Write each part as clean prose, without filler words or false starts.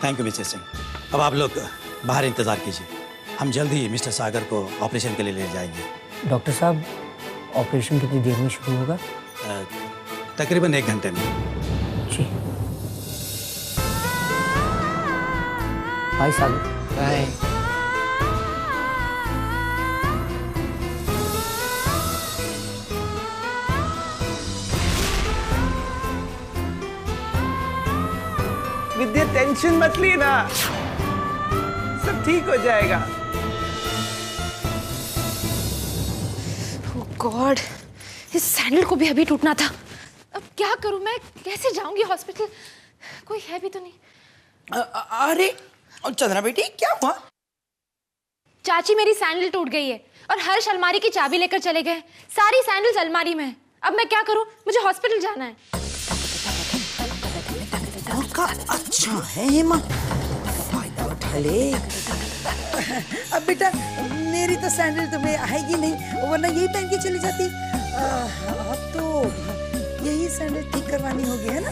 Thank you mister Singh. अब आप लोग बाहर इंतज़ार कीजिए, हम जल्द ही मिस्टर सागर को ऑपरेशन के लिए ले जाएंगे। डॉक्टर साहब, ऑपरेशन कितनी देर में शुरू होगा? तकरीबन 1 घंटे में। जी। बाय सागर। बाय। विद्या टेंशन मत लेना, सब ठीक हो जाएगा। ओह गॉड, इस सैंडल को भी अभी टूटना था। अब क्या करूं मैं, कैसे जाऊंगी हॉस्पिटल? कोई है भी तो नहीं। अरे चंद्रा बेटी, क्या हुआ? चाची, मेरी सैंडल टूट गई है और हर्ष अलमारी की चाबी लेकर चले गए। सारी सैंडल्स अलमारी में है। अब मैं क्या करूं? मुझे हॉस्पिटल जाना है। का अच्छा है हेमा, फायदा उठा ले। अब बेटा, मेरी तो सैंडल तुम्हें आएगी नहीं, वरना यही पहन के चली जाती। अब तो यही सैंडल ठीक करवानी होगी, है ना?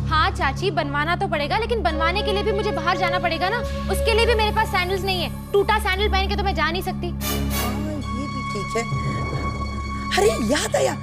हाँ चाची, बनवाना तो पड़ेगा, लेकिन बनवाने के लिए भी मुझे बाहर जाना पड़ेगा ना। उसके लिए भी मेरे पास सैंडल्स नहीं है। टूटा सैंडल पहन के तो मैं जा नहीं सकती। ये भी ठीक है। अरे याद आया,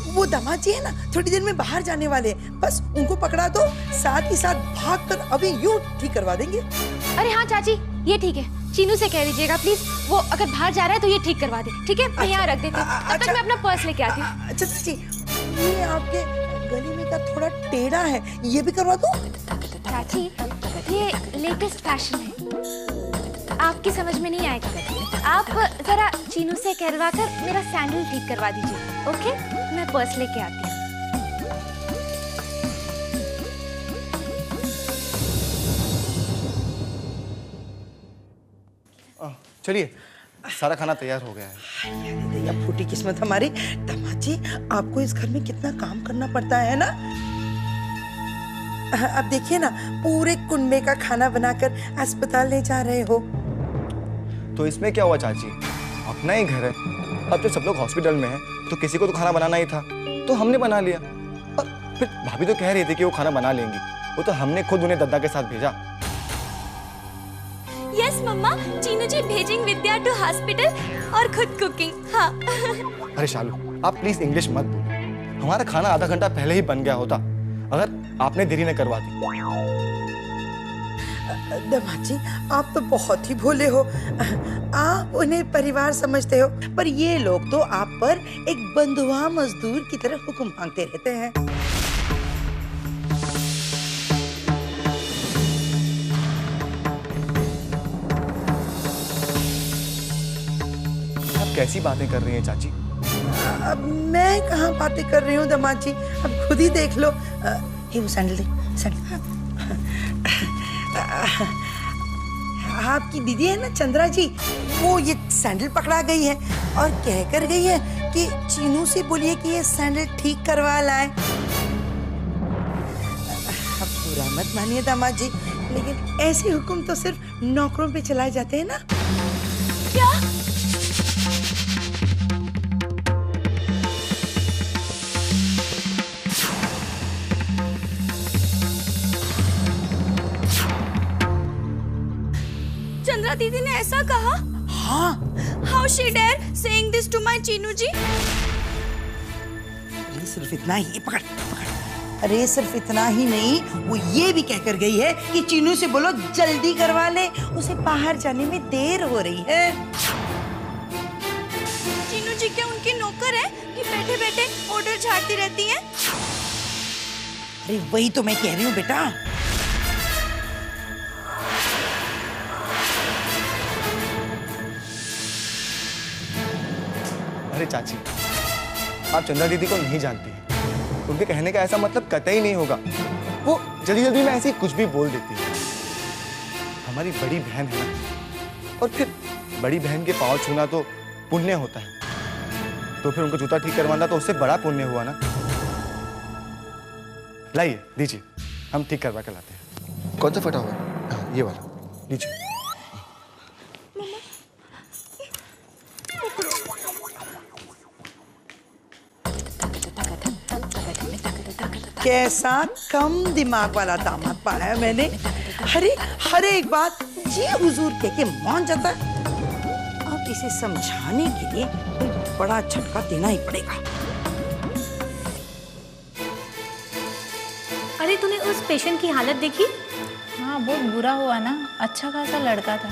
वो दामाद जी है ना, थोड़ी देर में बाहर जाने वाले हैं। बस उनको पकड़ा दो, साथ ही साथ भागकर अभी यूं ठीक करवा देंगे। अरे हाँ चाची, ये ठीक है। चीनू से कह दीजिएगा प्लीज, वो अगर बाहर जा रहा है तो ये ठीक करवा दे। ठीक है, मैं यहाँ रख देती हूँ। तब तक मैं अपना पर्स लेके आती हूँ। अच्छा जी, ये आपके गले में का थोड़ा टेढ़ा है, ये भी करवा दो। चाची, ये लेटेस्ट फैशन है, आपकी समझ में नहीं आएगा। आप जरा चीनू से कहलवा कर मेरा सैंडल ठीक करवा दीजिए। ओके, मैं पर्स लेके आती हूँ। चलिए, सारा खाना तैयार हो गया है। या फूटी किस्मत हमारी। दामाद जी, आपको इस घर में कितना काम करना पड़ता है ना। अब देखिए ना, पूरे कुनबे का खाना बनाकर अस्पताल ले जा रहे हो। तो इसमें क्या हुआ चाची, अपना ही घर है। अब जब सब लोग हॉस्पिटल में हैं, तो किसी को तो खाना बनाना ही था, तो हमने बना लिया। और फिर भाभी तो कह रही थी कि वो खाना बना लेंगी, वो तो हमने खुद उन्हें दद्दा के साथ भेजा। यस मम्मा, चीनू जी भेजिंग विद्या टू हॉस्पिटल और खुद कुकिंग। हाँ। अरे शालू, आप प्लीज इंग्लिश मत बोलो। हमारा खाना आधा घंटा पहले ही बन गया होता, अगर आपने देरी न करवा दी। दामाद जी, आप तो बहुत ही भोले हो। आप उन्हें परिवार समझते हो, पर ये लोग तो आप पर एक बंधुआ मजदूर की तरह हुक्म मांगते रहते हैं। आप कैसी बातें कर रही हैं चाची? अब मैं कहाँ बातें कर रही हूँ दामाद जी, अब खुद ही देख लो। ये वो सैंडल दे, सैंडल। आपकी दीदी है ना चंद्रा जी, वो ये सैंडल पकड़ा गई है और कह कर गई है कि चीनू से बोलिए कि ये सैंडल ठीक करवा लाए। अब बुरा मत मानिए दामाद जी, लेकिन ऐसे हुक्म तो सिर्फ नौकरों पे चलाए जाते हैं ना। क्या? चंद्रा दीदी ने ऐसा कहा? हाँ। How she dare saying this to my Chinu जी? अरे सिर्फ इतना ही, पकड़ पकड़। अरे सिर्फ इतना ही नहीं, वो ये भी कहकर गई है कि चीनू से बोलो जल्दी करवा ले, उसे बाहर जाने में देर हो रही है। चीनू जी क्या उनकी नौकर है कि बैठे बैठे ऑर्डर झाड़ती रहती हैं? अरे वही तो मैं कह रही हूँ बेटा। अरे चाची, आप चंद्रा दीदी को नहीं जानती हैं। उनके कहने का ऐसा मतलब कतई नहीं होगा। वो जल्दी जल्दी में ऐसे ही कुछ भी बोल देती है। हमारी बड़ी बहन है ना, और फिर बड़ी बहन के पाँव छूना तो पुण्य होता है, तो फिर उनको जूता ठीक करवाना तो उससे बड़ा पुण्य हुआ ना। लाइए, दीजिए, हम ठीक करवा के लाते हैं। कौन सा फटा हुआ है? हाँ, ये वाला लीजिए। कैसा कम दिमाग वाला दामाद पाया मैंने। अरे हर एक बात जी हुजूर कह के मान जाता है। अब इसे समझाने के लिए कोई बड़ा झटका देना ही पड़ेगा। अरे तूने उस पेशेंट की हालत देखी? हाँ बहुत बुरा हुआ ना, अच्छा खासा लड़का था,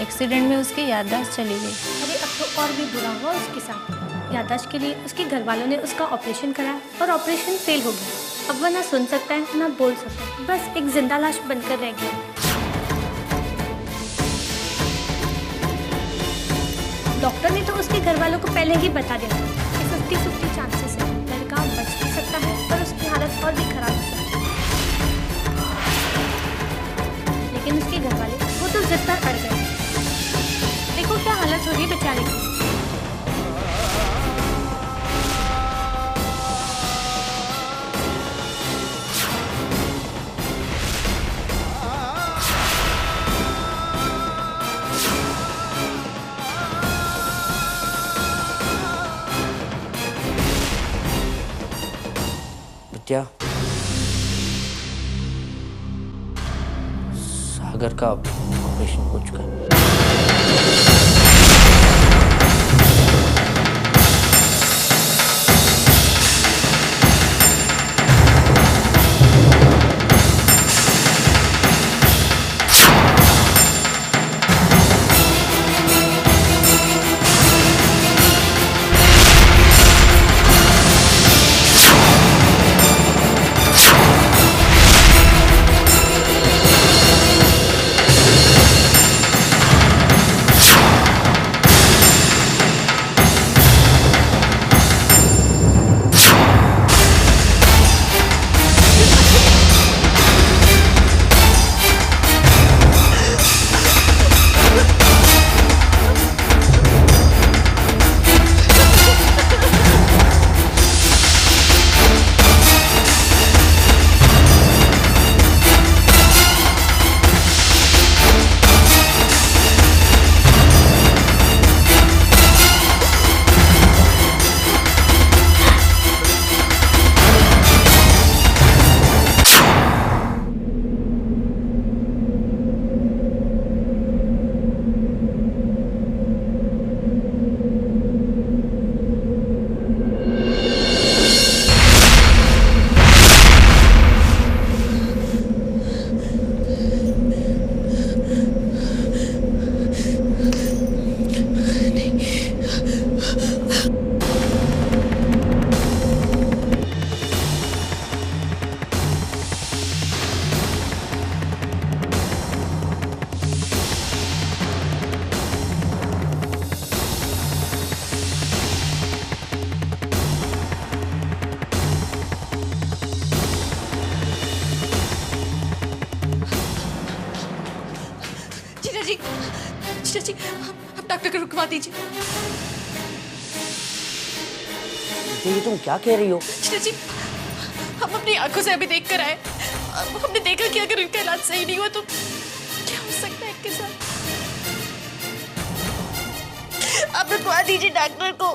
एक्सीडेंट में उसकी याददाश्त चली गई। अरे अब तो और भी बुरा हुआ उसके साथ। याददाश्त के लिए उसके घर वालों ने उसका ऑपरेशन कराया और ऑपरेशन फेल हो गया। अब वह ना सुन सकता है ना बोल सकता है, बस एक जिंदा लाश बनकर रह गया। डॉक्टर ने तो उसके घर वालों को पहले ही बता दिया कि 50-50 चांसेस है, लड़का बच भी सकता है और उसकी हालत और भी खराब हो सकती है। लेकिन उसके घर वाले वो तो जिद पर अड़ गए। देखो क्या हालत हो रही है बेचारे की। विद्या, सागर का ऑपरेशन हो चुका है। जीजा जी आप डॉक्टर को रुकवा दीजिए। ये तुम क्या कह रही हो? जीजा जी हम अपनी आंखों से अभी देख कर आए। हमने देखा कि अगर इनका इलाज सही नहीं हुआ तो क्या हो सकता है इनके साथ। आप रुकवा दीजिए डॉक्टर को।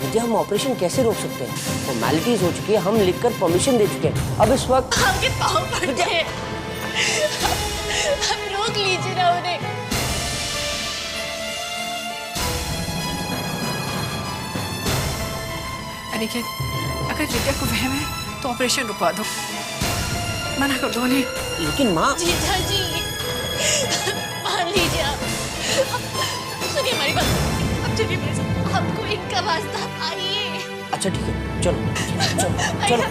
विद्या, हम ऑपरेशन कैसे रोक सकते हैं? फॉर्मेलिटीज हो चुकी है, हम लिखकर परमिशन दे चुके हैं। अब इस वक्त आपके पाँव पड़ते हैं, आप रोक लीजिए ना उन्हें। अनिकेत, अगर विद्या को वहम है तो ऑपरेशन रुकवा दो, मना कर दो उन्हें। लेकिन माँ। जीजा जी मान लीजिए आप, सुनिए हमारी बात, अब चलिए मेरे साथ, हमको इनका वास्ता आइए। अच्छा ठीक है, चलो चलो चलो।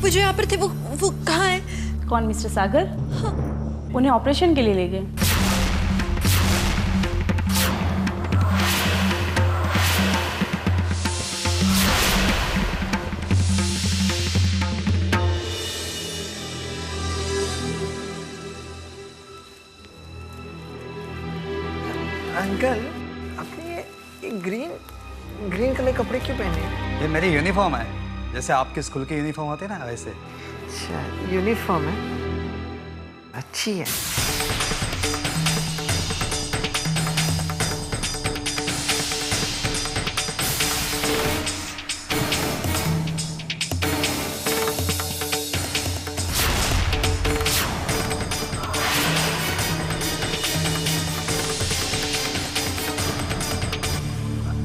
वो जो यहाँ पर थे वो कहाँ है? कौन, मिस्टर सागर? हाँ। उन्हें ऑपरेशन के लिए ले गए। अंकल आपने ये ग्रीन कलर कपड़े क्यों पहने? ये मेरी यूनिफॉर्म है, जैसे आपके स्कूल की यूनिफॉर्म होती है ना वैसे। अच्छा यूनिफॉर्म है, अच्छी है।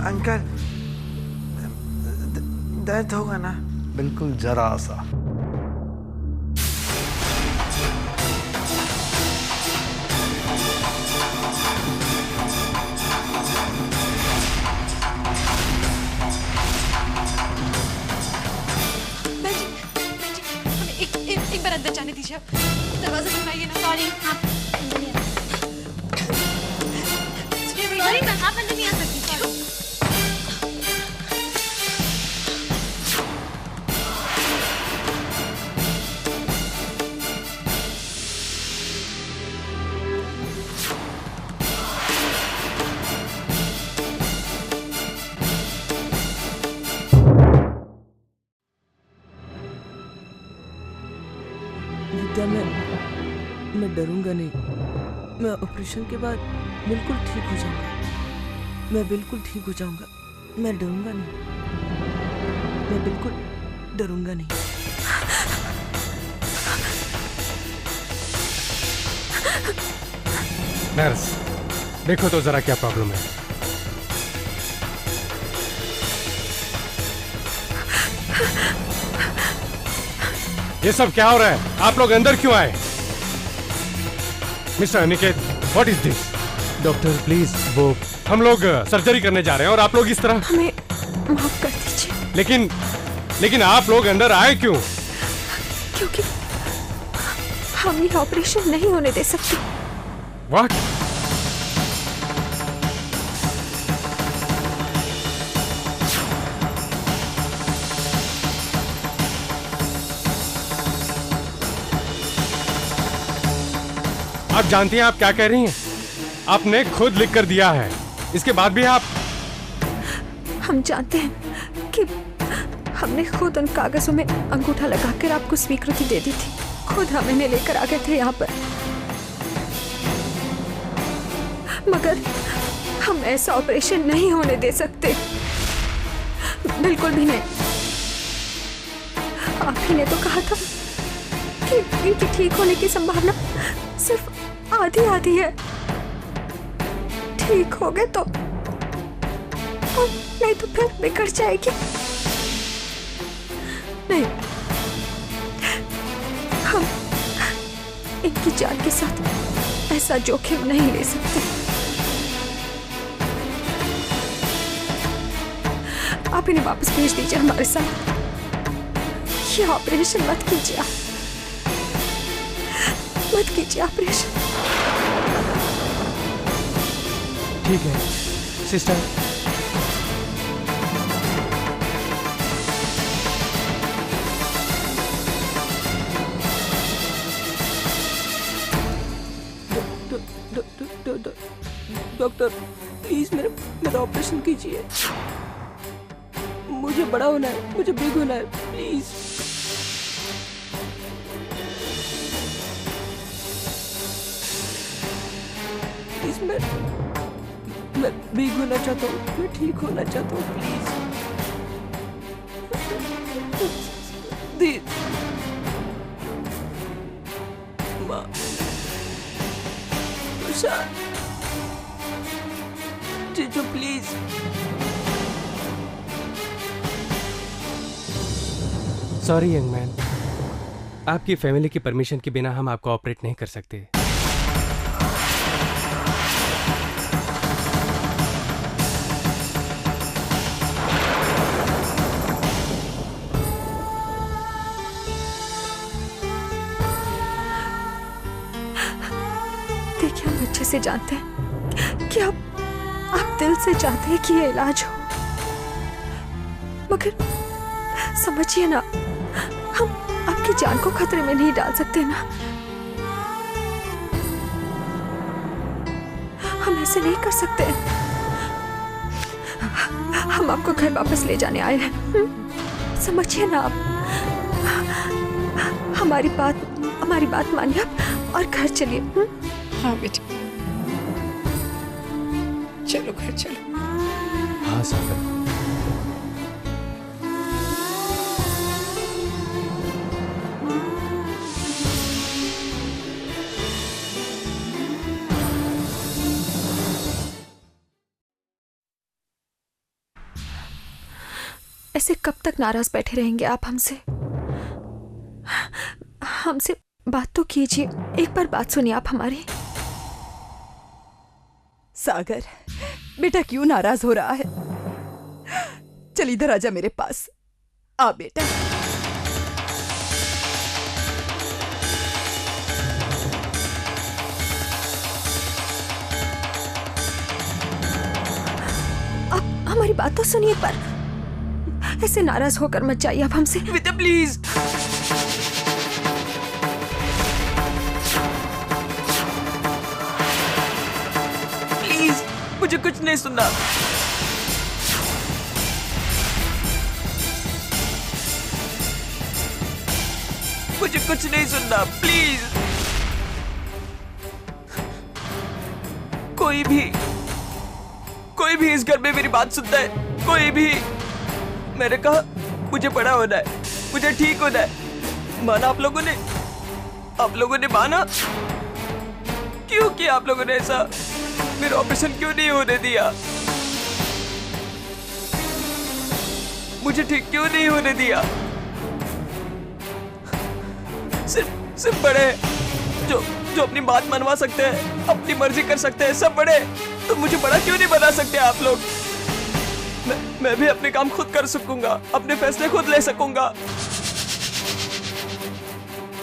अंकल दर्द होगा ना? बिल्कुल जरा सा। एक बार अंदर जाने दीजिए, दरवाजा सुनाइए ना। सॉरी आप अंदर नहीं आ सकती। विद्या, मैं डरूंगा नहीं। मैं ऑपरेशन के बाद बिल्कुल ठीक हो जाऊंगा। मैं बिल्कुल ठीक हो जाऊंगा। मैं डरूंगा नहीं। मैं बिल्कुल डरूंगा नहीं। नर्स, देखो तो जरा क्या प्रॉब्लम है। ये सब क्या हो रहा है? आप लोग अंदर क्यों आए? Mister Aniket, what is this? Doctor please, वो हम लोग सर्जरी करने जा रहे हैं और आप लोग इस तरह। हमें माफ कर दीजिए। लेकिन आप लोग अंदर आए क्यों? क्योंकि हम ये ऑपरेशन नहीं होने दे सकते। व्हाट? आप जानती हैं आप क्या कह रही हैं? आपने खुद लिख कर दिया है, इसके बाद भी आप। हम जानते हैं कि हमने खुद उन कागजों में अंगूठा लगाकर आपको स्वीकृति दे दी थी। खुद हम इन्हें लेकर आ गए थे यहाँ पर, मगर हम ऐसा ऑपरेशन नहीं होने दे सकते, बिल्कुल भी नहीं। आप ही ने तो कहा था कि इनकी ठीक होने की संभावना सिर्फ आधी आधी है। ठीक हो गए तो, और नहीं तो फिर बिगड़ जाएगी। नहीं, हम इनकी जान के साथ ऐसा जोखिम नहीं ले सकते। आप इन्हें वापस भेज दीजिए हमारे साथ। ये ऑपरेशन मत कीजिए, मत कीजिए ऑपरेशन। ठीक है सिस्टर। डॉक्टर प्लीज मेरा ऑपरेशन कीजिए। मुझे बड़ा होना है, मुझे बिग होना है, प्लीज। प्लीज मैं बिग होना चाहता हूँ, मैं ठीक होना चाहता हूँ, प्लीज। दी माँ, जीजू प्लीज। सॉरी यंग मैन, आपकी फैमिली की परमिशन के बिना हम आपको ऑपरेट नहीं कर सकते। देखिए, हम अच्छे से जानते हैं कि आप दिल से चाहते हैं कि ये इलाज हो, मगर समझिए ना, हम आपकी जान को खतरे में नहीं डाल सकते ना। हम ऐसे नहीं कर सकते। हम आपको घर वापस ले जाने आए हैं। समझिए ना आप, हमारी बात मानिए आप और घर चलिए। हाँ बेटी, चलो घर चलो। हाँ सागर। ऐसे कब तक नाराज बैठे रहेंगे आप हमसे? हमसे बात तो कीजिए, एक बार बात सुनिए आप हमारी। सागर बेटा क्यों नाराज हो रहा है? चल इधर आजा मेरे पास। आ बेटा। आप हमारी बात तो सुनिए एक बार। ऐसे नाराज होकर मत जाइए आप हमसे। विद्या प्लीज। प्लीज मुझे कुछ नहीं सुनना। मुझे कुछ नहीं सुनना प्लीज। कोई भी इस घर में मेरी बात सुनता है, कोई भी। मैंने कहा मुझे बड़ा होना है, मुझे ठीक होना है। माना आप लोगों ने माना? क्यों किया आप लोगों ने ऐसा? मेरा ऑपरेशन क्यों नहीं होने दिया? मुझे ठीक क्यों नहीं होने दिया? सिर्फ बड़े जो अपनी बात मनवा सकते हैं, अपनी मर्जी कर सकते हैं, सब बड़े। तो मुझे बड़ा क्यों नहीं बना सकते आप लोग? मैं भी अपने काम खुद कर सकूंगा, अपने फैसले खुद ले सकूंगा।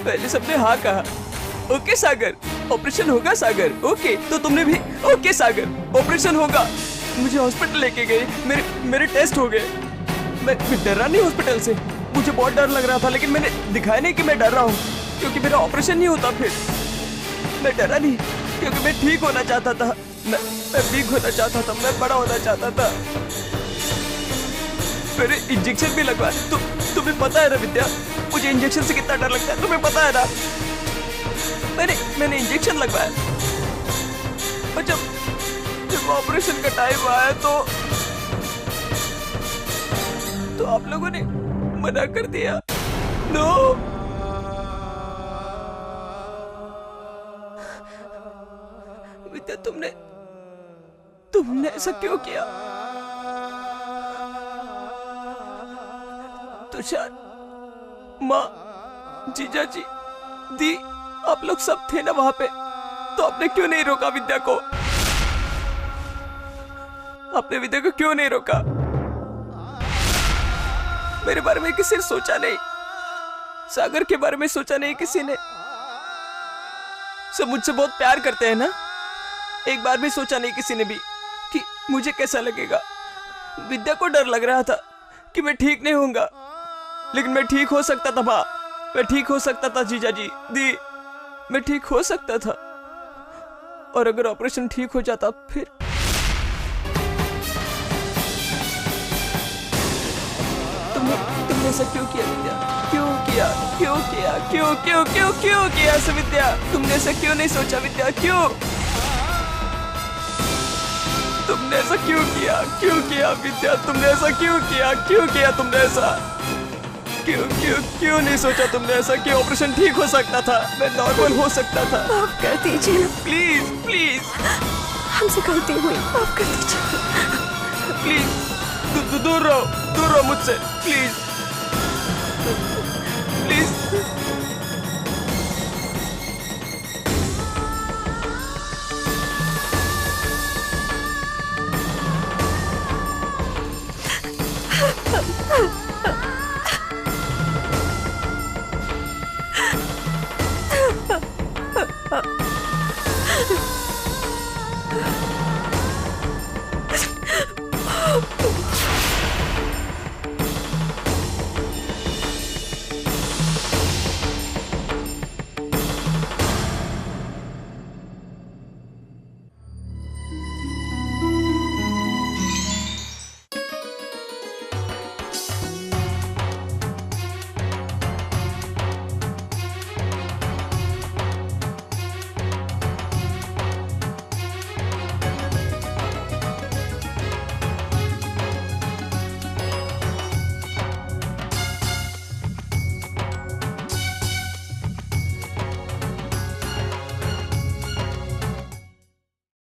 पहले सबने हाँ कहा। ओके सागर, ऑपरेशन होगा सागर। ओके, तो तुमने भी ओके सागर, ऑपरेशन होगा। मुझे हॉस्पिटल लेके गए, मेरे टेस्ट हो गए। मैं डरा नहीं हॉस्पिटल से, मुझे बहुत डर लग रहा था, लेकिन मैंने दिखाया नहीं कि मैं डर रहा हूँ, क्योंकि मेरा ऑपरेशन नहीं होता। फिर मैं डरा नहीं, क्योंकि मैं ठीक होना चाहता था। मैं ठीक होना चाहता था, मैं बड़ा होना चाहता था। मेरे इंजेक्शन भी लगवाया। तुम्हें पता है ना विद्या, मुझे इंजेक्शन से कितना डर लगता है, तुम्हें पता है ना। मैंने इंजेक्शन लगवाया, और जब ऑपरेशन का टाइम आया तो आप लोगों ने मना कर दिया। नो, विद्या तुमने ऐसा क्यों किया? तुषार, माँ, जीजा जी, दी, आप लोग सब थे ना वहां पे, तो आपने क्यों नहीं रोका विद्या को? आपने विद्या को क्यों नहीं रोका? मेरे बारे में किसी ने सोचा नहीं, सागर के बारे में सोचा नहीं किसी ने। सब मुझसे बहुत प्यार करते हैं ना, एक बार भी सोचा नहीं किसी ने भी कि मुझे कैसा लगेगा। विद्या को डर लग रहा था कि मैं ठीक नहीं होऊंगा, लेकिन मैं ठीक हो सकता था माँ, मैं ठीक हो सकता था जीजा जी, दी, मैं ठीक हो सकता था। और अगर ऑपरेशन ठीक हो जाता फिर तुमने ऐसा क्यों किया विद्या? क्यों किया? क्यों किया? क्यों क्यों क्यों क्यों किया ऐसा विद्या? तुमने ऐसा क्यों नहीं सोचा विद्या? क्यों तुमने ऐसा क्यों किया? क्यों किया विद्या? तुमने ऐसा क्यों किया? क्यों किया तुमने ऐसा? क्यों क्यों क्यों नहीं सोचा तुमने ऐसा कि ऑपरेशन ठीक हो सकता था, मैं नॉर्मल हो सकता था? माफ कर दीजिए प्लीज प्लीज, हमसे गलती हुई, माफ कर दीजिए प्लीज। दूर रहो मुझसे प्लीज।